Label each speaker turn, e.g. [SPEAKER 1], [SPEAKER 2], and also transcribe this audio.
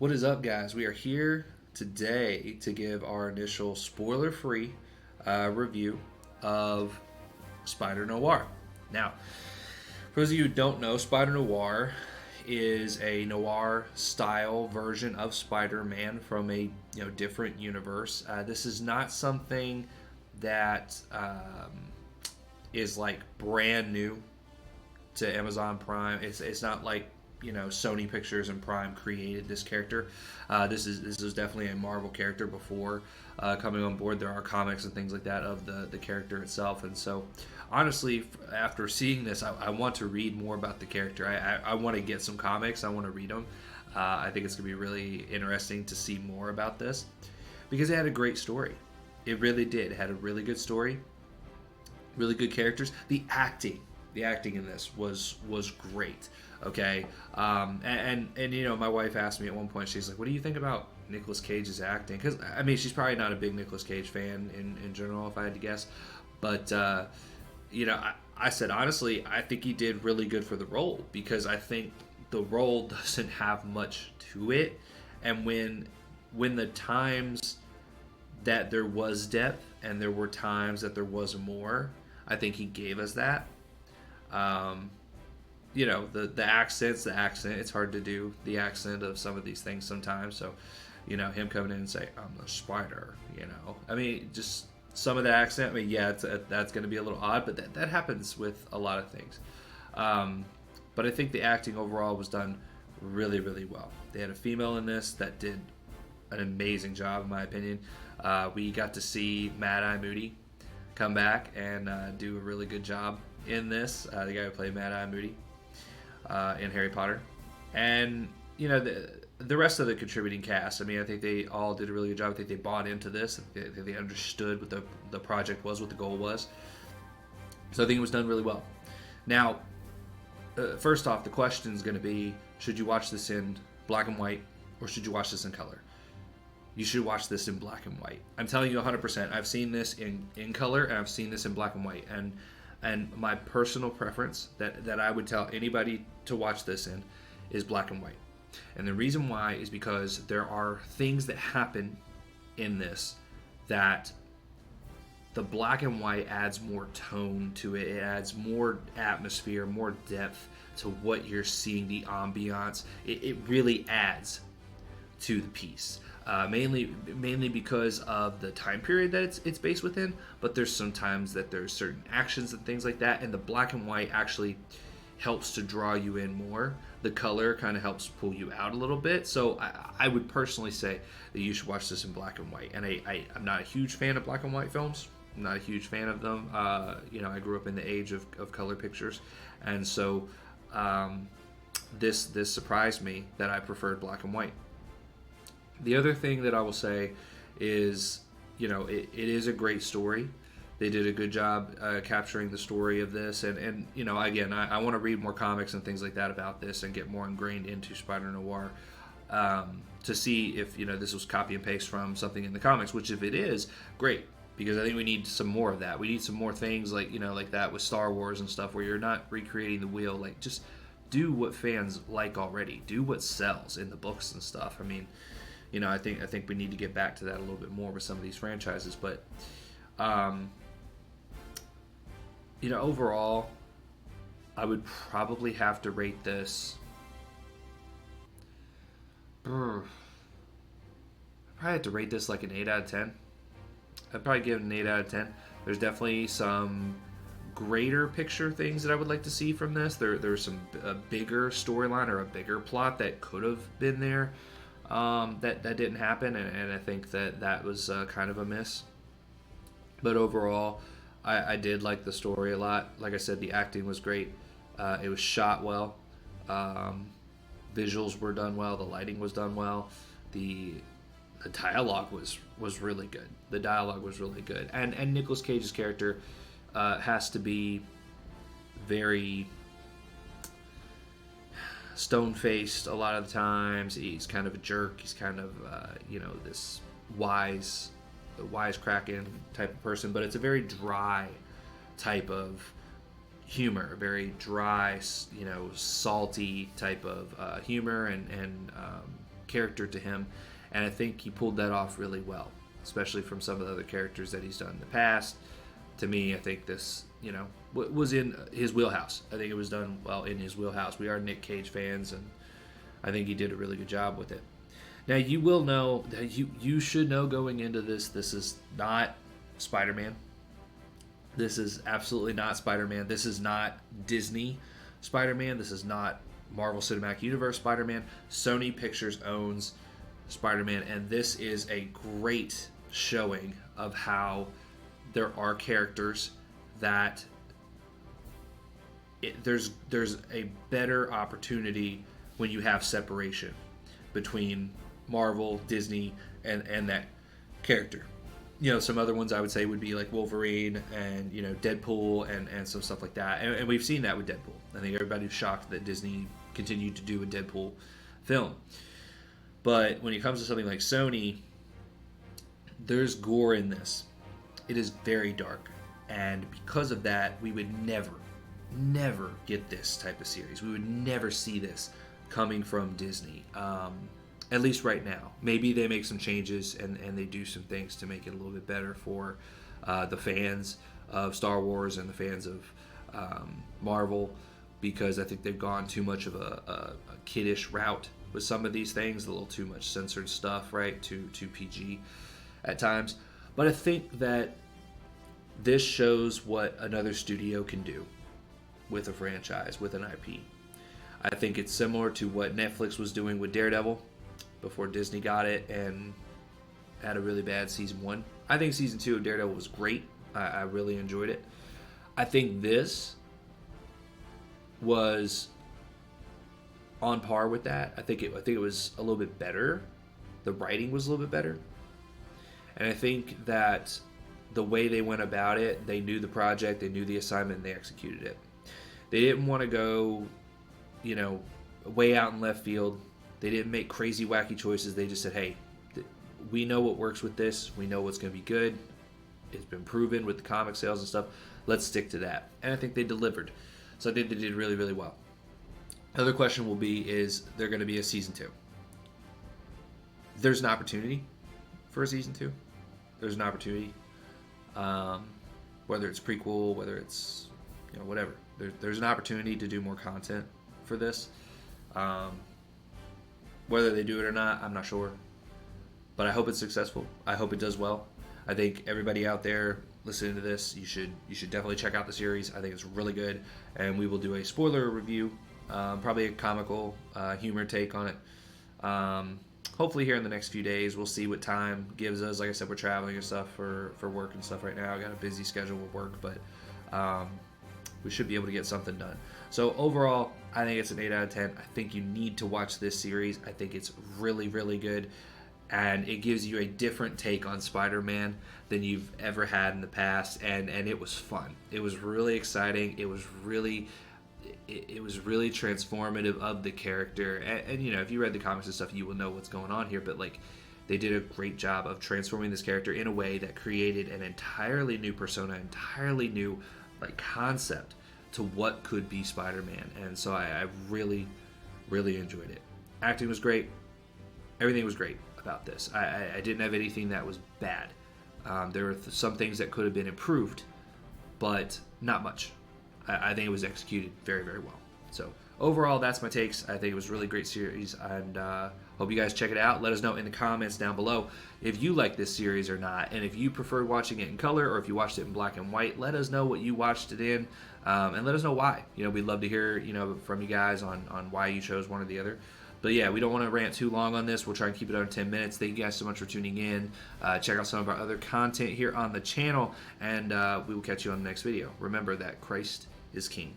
[SPEAKER 1] What is up, guys? We are here today to give our initial spoiler free review of Spider Noir. Now, for those of you who don't know, Spider Noir is a noir style version of Spider-Man from a different universe. This is not something that is like brand new to Amazon Prime. It's not like Sony Pictures and Prime created this character. This is definitely a Marvel character before coming on board. There are comics and things like that of the character itself, and so honestly, after seeing this, I want to read more about the character. I want to get some comics. I want to read them. I think it's going to be really interesting to see more about this because it had a great story. It really did. It had a really good story, really good characters. The acting in this was great. Okay, and my wife asked me at one point. She's like, "What do you think about Nicolas Cage's acting?" Because I mean, she's probably not a big Nicolas Cage fan in general, if I had to guess. But I said honestly, I think he did really good for the role because I think the role doesn't have much to it, and when the times that there was depth and there were times that there was more, I think he gave us that. Um, the accent, it's hard to do the accent of some of these things sometimes. So him coming in and say, "I'm the spider," I mean, just some of the accent. I mean, yeah, that's going to be a little odd, but that happens with a lot of things. But I think the acting overall was done really, really well. They had a female in this that did an amazing job, in my opinion. We got to see Mad Eye Moody come back and do a really good job in this. The guy who played Mad Eye Moody in Harry Potter, and the rest of the contributing cast. I mean, I think they all did a really good job. I think they bought into this. I think they understood what the project was, what the goal was. So I think it was done really well. Now, first off, the question is going to be: should you watch this in black and white, or should you watch this in color? You should watch this in black and white. I'm telling you 100%. I've seen this in color, and I've seen this in black and white, and my personal preference that I would tell anybody to watch this in is black and white. And the reason why is because there are things that happen in this that the black and white adds more tone to it. It adds more atmosphere, more depth to what you're seeing, the ambiance. It really adds to the piece. Mainly because of the time period that it's based within, but there's sometimes that there's certain actions and things like that, and the black and white actually helps to draw you in more. The color kind of helps pull you out a little bit. So I would personally say that you should watch this in black and white. And I'm not a huge fan of black and white films. I'm not a huge fan of them. I grew up in the age of color pictures, and so this surprised me that I preferred black and white. The other thing that I will say is, it is a great story. They did a good job capturing the story of this. And again, I want to read more comics and things like that about this and get more ingrained into Spider Noir to see if, this was copy and paste from something in the comics, which if it is, great. Because I think we need some more of that. We need some more things like that with Star Wars and stuff where you're not recreating the wheel. Like, just do what fans like already. Do what sells in the books and stuff. I mean, I think we need to get back to that a little bit more with some of these franchises. But, overall, I would probably have to rate this. I'd probably have to rate this like an 8 out of 10. I'd probably give it an 8 out of 10. There's definitely some greater picture things that I would like to see from this. There's some a bigger storyline or a bigger plot that could have been there. That didn't happen, and I think that was kind of a miss. But overall, I did like the story a lot. Like I said, the acting was great. It was shot well. Visuals were done well. The lighting was done well. The dialogue was really good. The dialogue was really good. And Nicolas Cage's character has to be very stone-faced a lot of the times. He's kind of a jerk. He's kind of this wisecracking type of person, but it's a very dry type of humor, very dry, salty type of humor, and character to him, and I think he pulled that off really well, especially from some of the other characters that he's done in the past. To me, I think this, was in his wheelhouse. I think it was done well in his wheelhouse. We are Nick Cage fans, and I think he did a really good job with it. Now, you will know, you should know going into this is not Spider-Man. This is absolutely not Spider-Man. This is not Disney Spider-Man. This is not Marvel Cinematic Universe Spider-Man. Sony Pictures owns Spider-Man, and this is a great showing of how there are characters that there's a better opportunity when you have separation between Marvel, Disney, and that character. Some other ones I would say would be like Wolverine and, Deadpool and some stuff like that. And we've seen that with Deadpool. I think everybody's shocked that Disney continued to do a Deadpool film. But when it comes to something like Sony, there's gore in this. It is very dark. And because of that, we would never get this type of series. We would never see this coming from Disney. At least right now. Maybe they make some changes and they do some things to make it a little bit better for the fans of Star Wars and the fans of Marvel, because I think they've gone too much of a kiddish route with some of these things, a little too much censored stuff, right? Too PG at times. But I think that this shows what another studio can do with a franchise, with an IP. I think it's similar to what Netflix was doing with Daredevil before Disney got it and had a really bad season 1. I think season 2 of Daredevil was great. I really enjoyed it. I think this was on par with that. I think it was a little bit better. The writing was a little bit better. And I think that the way they went about it, they knew the project, they knew the assignment, and they executed it. They didn't want to go, way out in left field. They didn't make crazy, wacky choices. They just said, hey, we know what works with this. We know what's going to be good. It's been proven with the comic sales and stuff. Let's stick to that. And I think they delivered. So I think they did really, really well. Another question will be, is there going to be a season 2? There's an opportunity for a season 2. There's an opportunity. Whether it's prequel, whether it's, whatever. There's an opportunity to do more content for this. Whether they do it or not, I'm not sure. But I hope it's successful. I hope it does well. I think everybody out there listening to this, you should definitely check out the series. I think it's really good. And we will do a spoiler review, probably a comical humor take on it. Hopefully here in the next few days. We'll see what time gives us. Like I said, we're traveling and stuff for work and stuff right now. I got a busy schedule with work, but we should be able to get something done. So overall, I think it's an 8 out of 10. I think you need to watch this series. I think it's really, really good. And it gives you a different take on Spider-Man than you've ever had in the past. And it was fun. It was really exciting. It was really transformative of the character. And if you read the comics and stuff, you will know what's going on here. But they did a great job of transforming this character in a way that created an entirely new persona, entirely new concept to what could be Spider-Man. And so I really, really enjoyed it. Acting was great. Everything was great about this. I didn't have anything that was bad. There were some things that could have been improved, but not much. I think it was executed very, very well. So overall, that's my takes. I think it was a really great series, and hope you guys check it out. Let us know in the comments down below if you like this series or not, and if you preferred watching it in color or if you watched it in black and white. Let us know what you watched it in, and let us know why. We'd love to hear from you guys on why you chose one or the other. But yeah, we don't want to rant too long on this. We'll try and keep it under 10 minutes. Thank you guys so much for tuning in. Check out some of our other content here on the channel, and we will catch you on the next video. Remember that Christ is King.